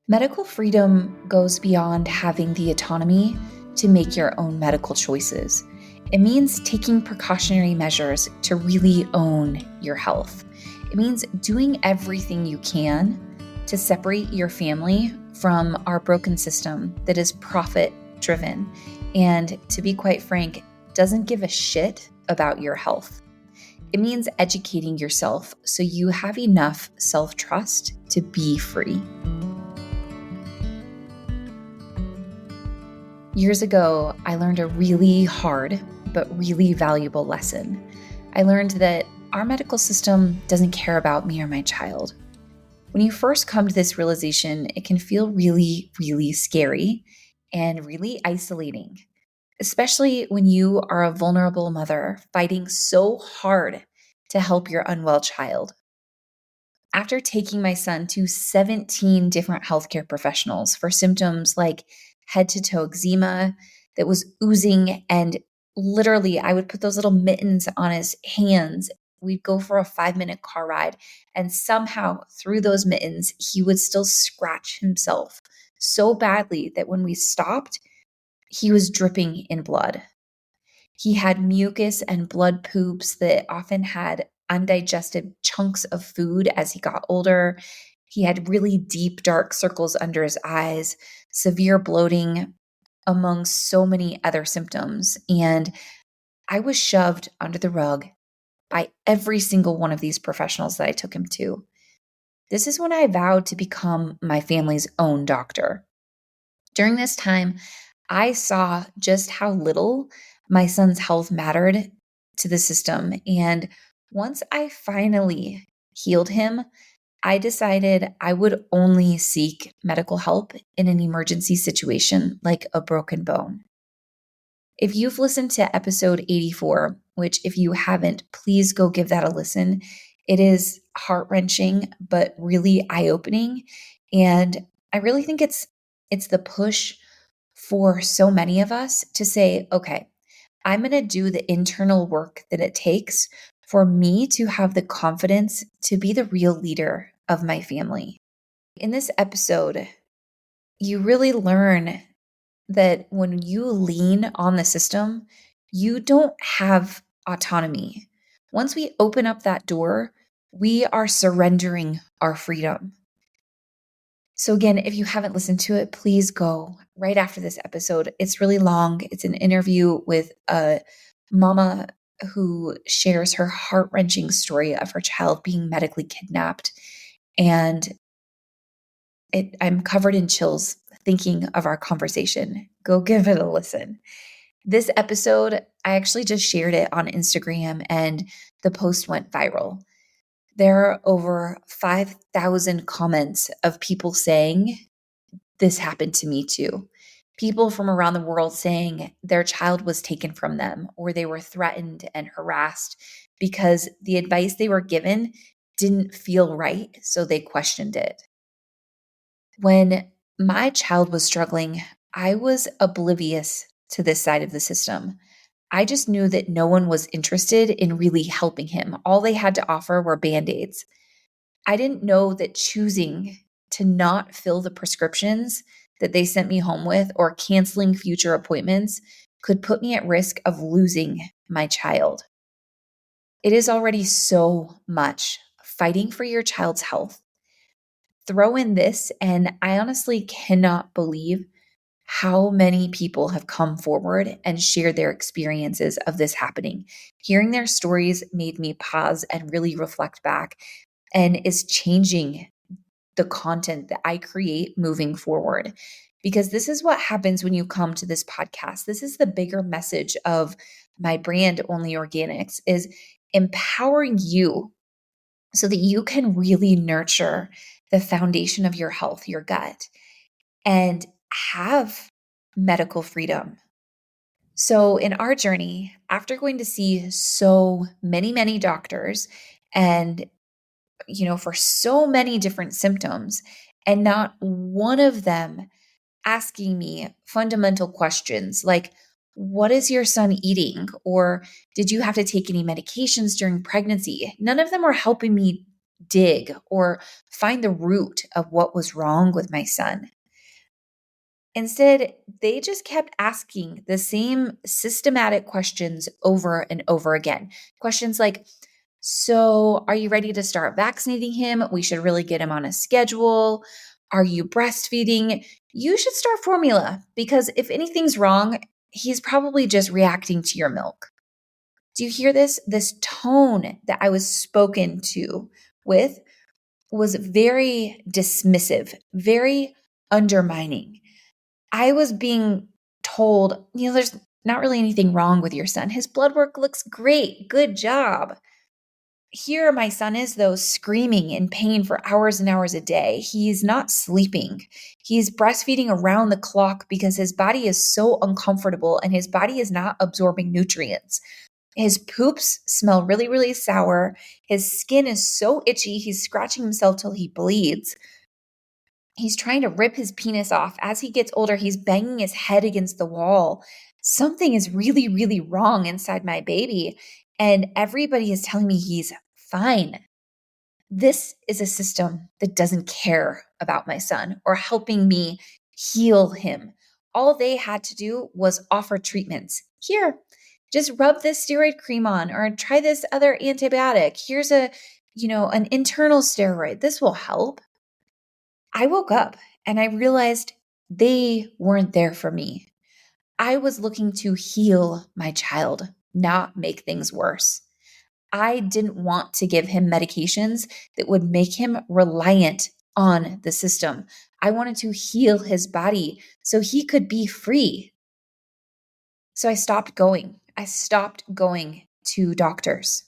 Medical freedom goes beyond having the autonomy to make your own medical choices. It means taking precautionary measures to really own your health. It means doing everything you can to separate your family from our broken system that is profit driven and, to be quite frank, doesn't give a shit about your health. It means educating yourself so you have enough self-trust to be free. Years ago, I learned a really hard but really valuable lesson. I learned that our medical system doesn't care about me or my child. When you first come to this realization, it can feel really, really scary and really isolating, especially when you are a vulnerable mother fighting so hard to help your unwell child. After taking my son to 17 different healthcare professionals for symptoms like head to toe eczema that was oozing, and literally I would put those little mittens on his hands. We'd go for a 5-minute car ride, and somehow through those mittens, he would still scratch himself so badly that when we stopped, he was dripping in blood. He had mucus and blood poops that often had undigested chunks of food as he got older. He had really deep, dark circles under his eyes, severe bloating, among so many other symptoms. And I was shoved under the rug by every single one of these professionals that I took him to. This is when I vowed to become my family's own doctor. During this time, I saw just how little my son's health mattered to the system. And once I finally healed him, I decided I would only seek medical help in an emergency situation like a broken bone. If you've listened to episode 84, which if you haven't, please go give that a listen. It is heart-wrenching, but really eye-opening. And I really think it's the push for so many of us to say, okay, I'm going to do the internal work that it takes for me to have the confidence to be the real leader of my family. In this episode, you really learn that when you lean on the system, you don't have autonomy. Once we open up that door, we are surrendering our freedom. So again, if you haven't listened to it, please go right after this episode. It's really long. It's an interview with a mama who shares her heart-wrenching story of her child being medically kidnapped. And I'm covered in chills thinking of our conversation. Go give it a listen. This episode, I actually just shared it on Instagram and the post went viral. There are over 5,000 comments of people saying, this happened to me too. People from around the world saying their child was taken from them or they were threatened and harassed because the advice they were given didn't feel right, so they questioned it. When my child was struggling, I was oblivious to this side of the system. I just knew that no one was interested in really helping him. All they had to offer were Band-Aids. I didn't know that choosing to not fill the prescriptions that they sent me home with or canceling future appointments could put me at risk of losing my child. It is already so much fighting for your child's health. Throw in this, and I honestly cannot believe how many people have come forward and shared their experiences of this happening. Hearing their stories made me pause and really reflect back, and is changing the content that I create moving forward. Because this is what happens when you come to this podcast. This is the bigger message of my brand, Only Organics, is empowering you so that you can really nurture the foundation of your health, your gut, and have medical freedom. So in our journey, after going to see so many, many doctors and, for so many different symptoms, and not one of them asking me fundamental questions like, what is your son eating? Or did you have to take any medications during pregnancy? None of them were helping me dig or find the root of what was wrong with my son. Instead, they just kept asking the same systematic questions over and over again. Questions like, so, are you ready to start vaccinating him? We should really get him on a schedule. Are you breastfeeding? You should start formula because if anything's wrong, he's probably just reacting to your milk. Do you hear this? This tone that I was spoken to with was very dismissive, very undermining. I was being told, there's not really anything wrong with your son. His blood work looks great. Good job. Here, my son is, though, screaming in pain for hours and hours a day. He's not sleeping. He's breastfeeding around the clock because his body is so uncomfortable and his body is not absorbing nutrients. His poops smell really, really sour. His skin is so itchy, he's scratching himself till he bleeds. He's trying to rip his penis off. As he gets older, he's banging his head against the wall. Something is really, really wrong inside my baby. And everybody is telling me he's fine. This is a system that doesn't care about my son or helping me heal him. All they had to do was offer treatments. Here, just rub this steroid cream on or try this other antibiotic. Here's an internal steroid. This will help. I woke up and I realized they weren't there for me. I was looking to heal my child, not make things worse. I didn't want to give him medications that would make him reliant on the system. I wanted to heal his body so he could be free. So I stopped going. I stopped going to doctors.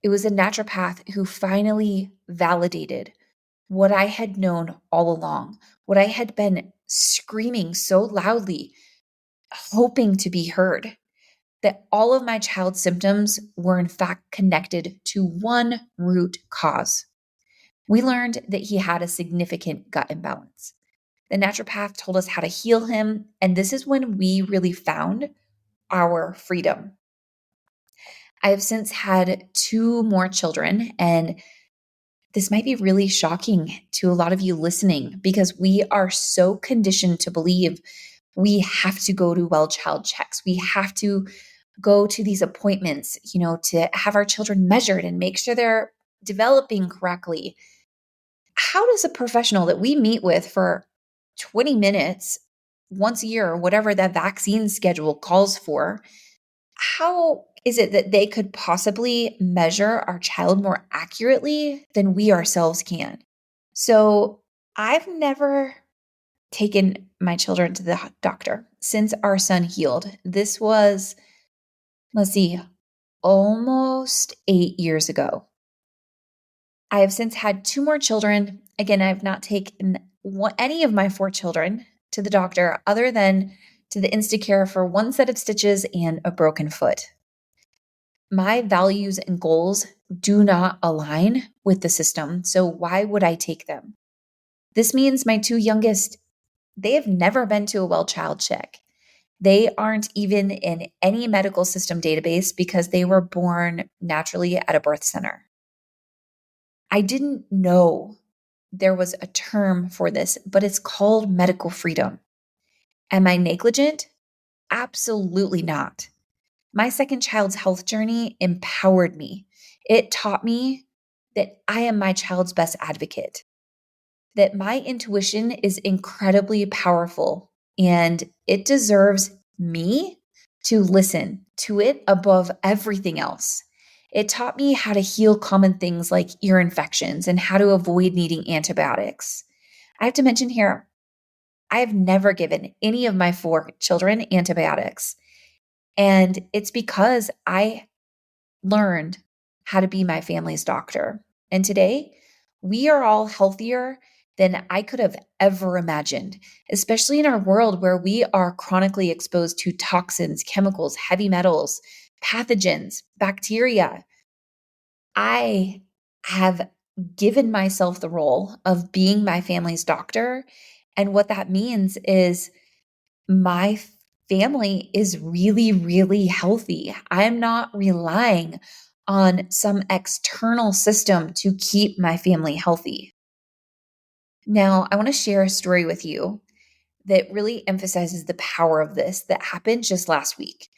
It was a naturopath who finally validated what I had known all along, what I had been screaming so loudly, hoping to be heard, that all of my child's symptoms were in fact connected to one root cause. We learned that he had a significant gut imbalance. The naturopath told us how to heal him, and this is when we really found our freedom. I have since had 2 more children, and this might be really shocking to a lot of you listening because we are so conditioned to believe we have to go to well child checks. We have to go to these appointments, to have our children measured and make sure they're developing correctly. How does a professional that we meet with for 20 minutes once a year or whatever that vaccine schedule calls for, how is it that they could possibly measure our child more accurately than we ourselves can? So I've never taken my children to the doctor since our son healed. This was, let's see, almost 8 years ago. I have since had 2 more children. Again, I have not taken any of my 4 children to the doctor other than to the Instacare for 1 set of stitches and a broken foot. My values and goals do not align with the system, so why would I take them? This means my 2 youngest, they have never been to a well child check. They aren't even in any medical system database because they were born naturally at a birth center. I didn't know there was a term for this, but it's called medical freedom. Am I negligent? Absolutely not. My second child's health journey empowered me. It taught me that I am my child's best advocate, that my intuition is incredibly powerful and it deserves me to listen to it above everything else. It taught me how to heal common things like ear infections and how to avoid needing antibiotics. I have to mention here, I have never given any of my 4 children antibiotics. And it's because I learned how to be my family's doctor. And today, we are all healthier than I could have ever imagined, especially in our world where we are chronically exposed to toxins, chemicals, heavy metals, pathogens, bacteria. I have given myself the role of being my family's doctor. And what that means is my family is really, really healthy. I'm not relying on some external system to keep my family healthy. Now, I want to share a story with you that really emphasizes the power of this that happened just last week.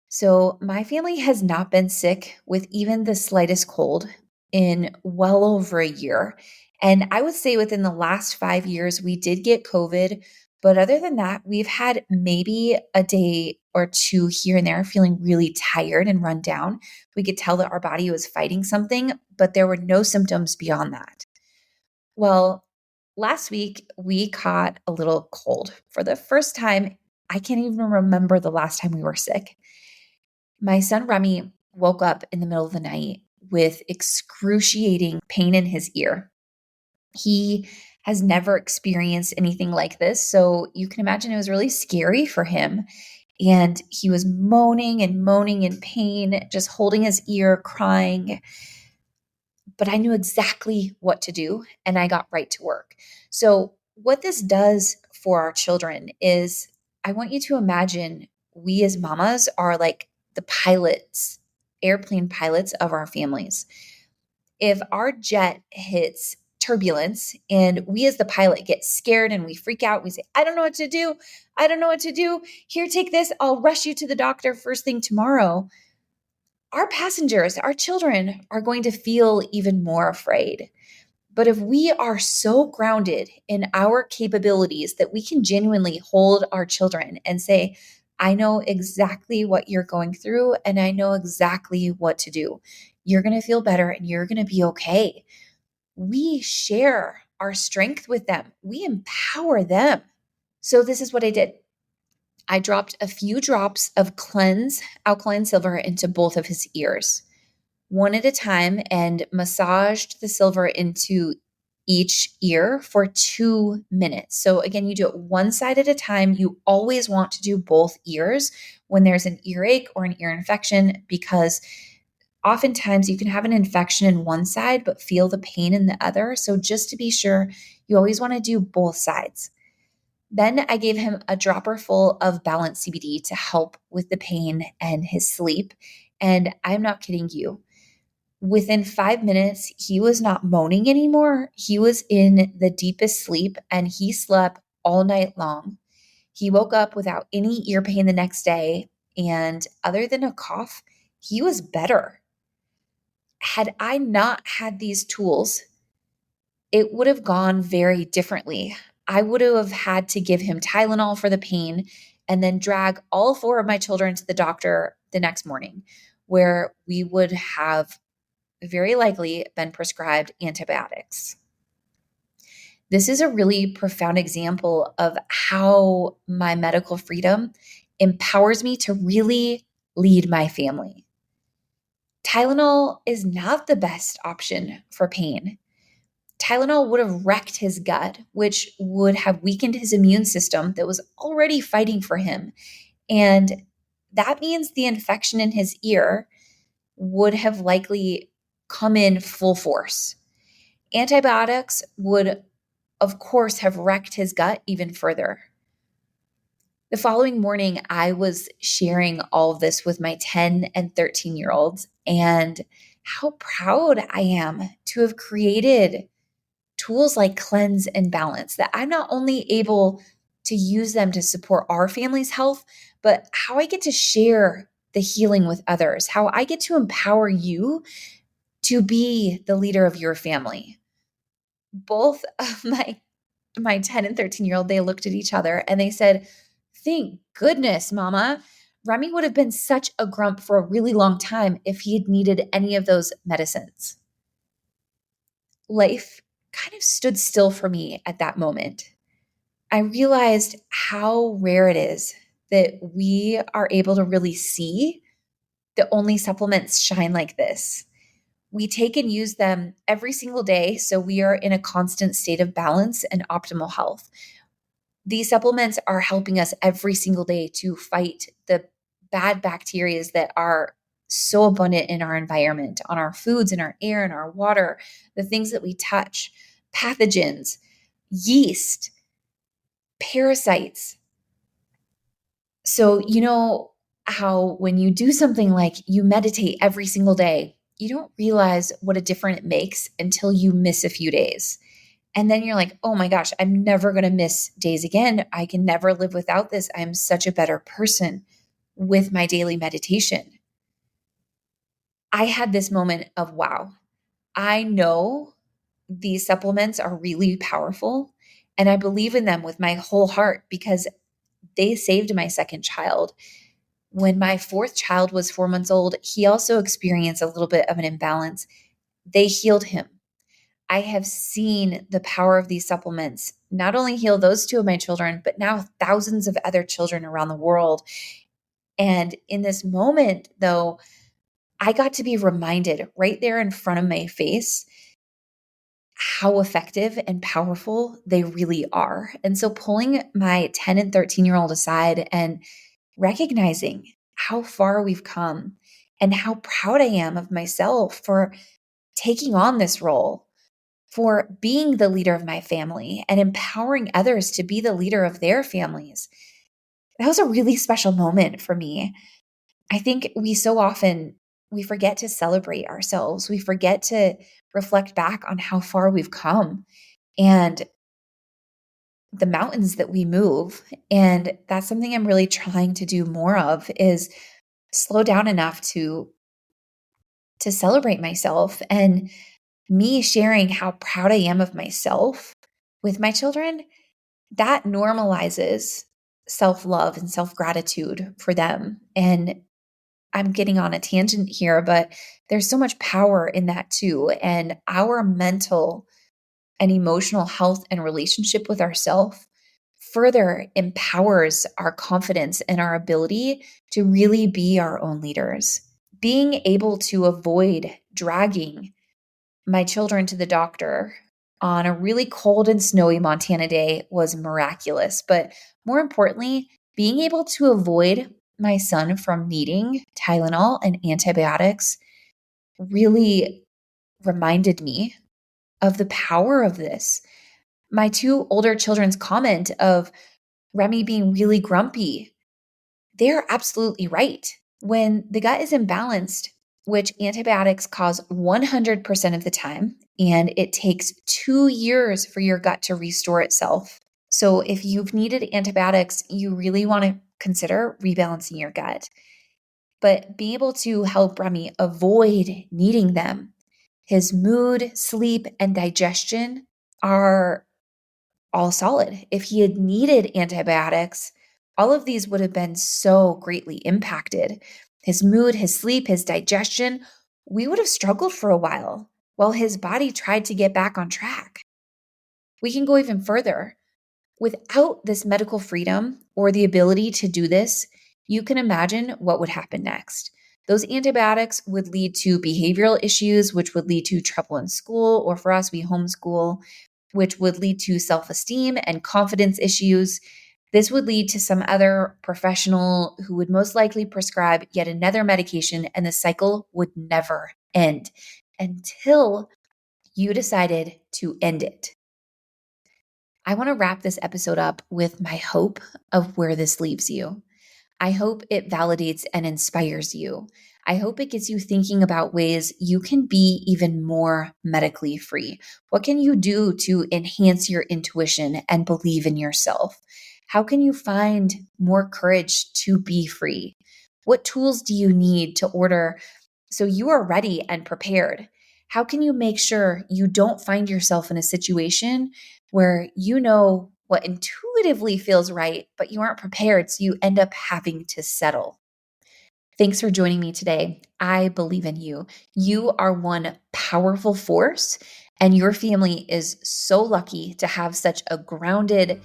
So, my family has not been sick with even the slightest cold in well over a year. And I would say within the last 5 years, we did get COVID. But other than that, we've had maybe a day or two here and there feeling really tired and run down. We could tell that our body was fighting something, but there were no symptoms beyond that. Well, last week we caught a little cold for the first time. I can't even remember the last time we were sick. My son Remy woke up in the middle of the night with excruciating pain in his ear. He has never experienced anything like this. So you can imagine it was really scary for him. And he was moaning and moaning in pain, just holding his ear, crying. But I knew exactly what to do and I got right to work. So, what this does for our children is I want you to imagine we as mamas are like the pilots, airplane pilots of our families. If our jet hits turbulence and we as the pilot get scared and we freak out, we say, I don't know what to do. I don't know what to do. Here, take this. I'll rush you to the doctor first thing tomorrow. Our passengers, our children are going to feel even more afraid. But if we are so grounded in our capabilities that we can genuinely hold our children and say, I know exactly what you're going through and I know exactly what to do. You're going to feel better and you're going to be okay. We share our strength with them, we empower them. So, this is what I did. I dropped a few drops of Cleanse alkaline silver into both of his ears, one at a time, and massaged the silver into each ear for 2 minutes. So again, you do it one side at a time. You always want to do both ears when there's an earache or an ear infection, because oftentimes you can have an infection in one side but feel the pain in the other. So just to be sure, you always want to do both sides. Then I gave him a dropper full of Balance CBD to help with the pain and his sleep. And I'm not kidding you. Within 5 minutes, he was not moaning anymore. He was in the deepest sleep and he slept all night long. He woke up without any ear pain the next day. And other than a cough, he was better. Had I not had these tools, it would have gone very differently. I would have had to give him Tylenol for the pain and then drag all four of my children to the doctor the next morning, where we would have very likely been prescribed antibiotics. This is a really profound example of how my medical freedom empowers me to really lead my family. Tylenol is not the best option for pain. Tylenol would have wrecked his gut, which would have weakened his immune system that was already fighting for him. And that means the infection in his ear would have likely come in full force. Antibiotics would, of course, have wrecked his gut even further. The following morning, I was sharing all of this with my 10 and 13-year-olds and how proud I am to have created tools like Cleanse and Balance, that I'm not only able to use them to support our family's health, but how I get to share the healing with others, how I get to empower you to be the leader of your family. Both of my 10 and 13-year-old, they looked at each other and they said, thank goodness, Mama. Remy would have been such a grump for a really long time if he had needed any of those medicines. Life kind of stood still for me at that moment. I realized how rare it is that we are able to really see that only supplements shine like this. We take and use them every single day, so we are in a constant state of balance and optimal health. These supplements are helping us every single day to fight the bad bacteria that are so abundant in our environment, on our foods, in our air, in our water, the things that we touch, pathogens, yeast, parasites. So, how when you do something like you meditate every single day, you don't realize what a difference it makes until you miss a few days. And then you're like, oh my gosh, I'm never going to miss days again. I can never live without this. I'm such a better person with my daily meditation. I had this moment of, wow, I know these supplements are really powerful and I believe in them with my whole heart because they saved my second child. When my fourth child was 4 months old, he also experienced a little bit of an imbalance. They healed him. I have seen the power of these supplements not only heal those two of my children, but now thousands of other children around the world. And in this moment, though, I got to be reminded right there in front of my face how effective and powerful they really are. And so pulling my 10 and 13-year-old aside and recognizing how far we've come and how proud I am of myself for taking on this role, for being the leader of my family and empowering others to be the leader of their families. That was a really special moment for me. I think we so often we forget to celebrate ourselves. We forget to reflect back on how far we've come and the mountains that we move. And that's something I'm really trying to do more of is slow down enough to celebrate myself, and me sharing how proud I am of myself with my children, that normalizes self-love and self-gratitude for them. And I'm getting on a tangent here, but there's so much power in that too. And our mental and emotional health and relationship with ourselves further empowers our confidence and our ability to really be our own leaders. Being able to avoid dragging my children to the doctor on a really cold and snowy Montana day was miraculous. But more importantly, being able to avoid my son from needing Tylenol and antibiotics really reminded me of the power of this. My two older children's comment of Remy being really grumpy, they're absolutely right. When the gut is imbalanced, which antibiotics cause 100% of the time, and it takes 2 years for your gut to restore itself. So if you've needed antibiotics, you really want to consider rebalancing your gut. But being able to help Remy avoid needing them, his mood, sleep, and digestion are all solid. If he had needed antibiotics, all of these would have been so greatly impacted. His mood, his sleep, his digestion, we would have struggled for a while his body tried to get back on track. We can go even further. Without this medical freedom or the ability to do this, you can imagine what would happen next. Those antibiotics would lead to behavioral issues, which would lead to trouble in school, or for us, we homeschool, which would lead to self-esteem and confidence issues. This would lead to some other professional who would most likely prescribe yet another medication, and the cycle would never end until you decided to end it. I want to wrap this episode up with my hope of where this leaves you. I hope it validates and inspires you. I hope it gets you thinking about ways you can be even more medically free. What can you do to enhance your intuition and believe in yourself? How can you find more courage to be free? What tools do you need to order so you are ready and prepared? How can you make sure you don't find yourself in a situation where you know what intuitively feels right, but you aren't prepared, so you end up having to settle? Thanks for joining me today. I believe in you. You are one powerful force, and your family is so lucky to have such a grounded,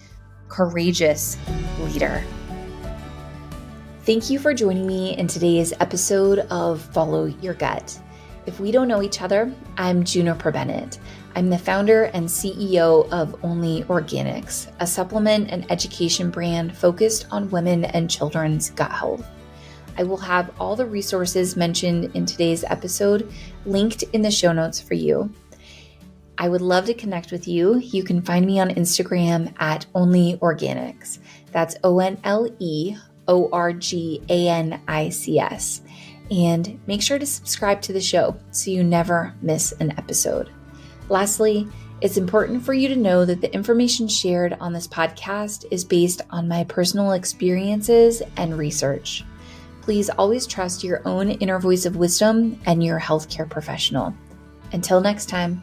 courageous leader. Thank you for joining me in today's episode of Follow Your Gut. If we don't know each other, I'm Juniper Bennett. I'm the founder and CEO of Only Organics, a supplement and education brand focused on women and children's gut health. I will have all the resources mentioned in today's episode linked in the show notes for you. I would love to connect with you. You can find me on Instagram at Only Organics. That's ONLE ORGANICS. And make sure to subscribe to the show so you never miss an episode. Lastly, it's important for you to know that the information shared on this podcast is based on my personal experiences and research. Please always trust your own inner voice of wisdom and your healthcare professional. Until next time.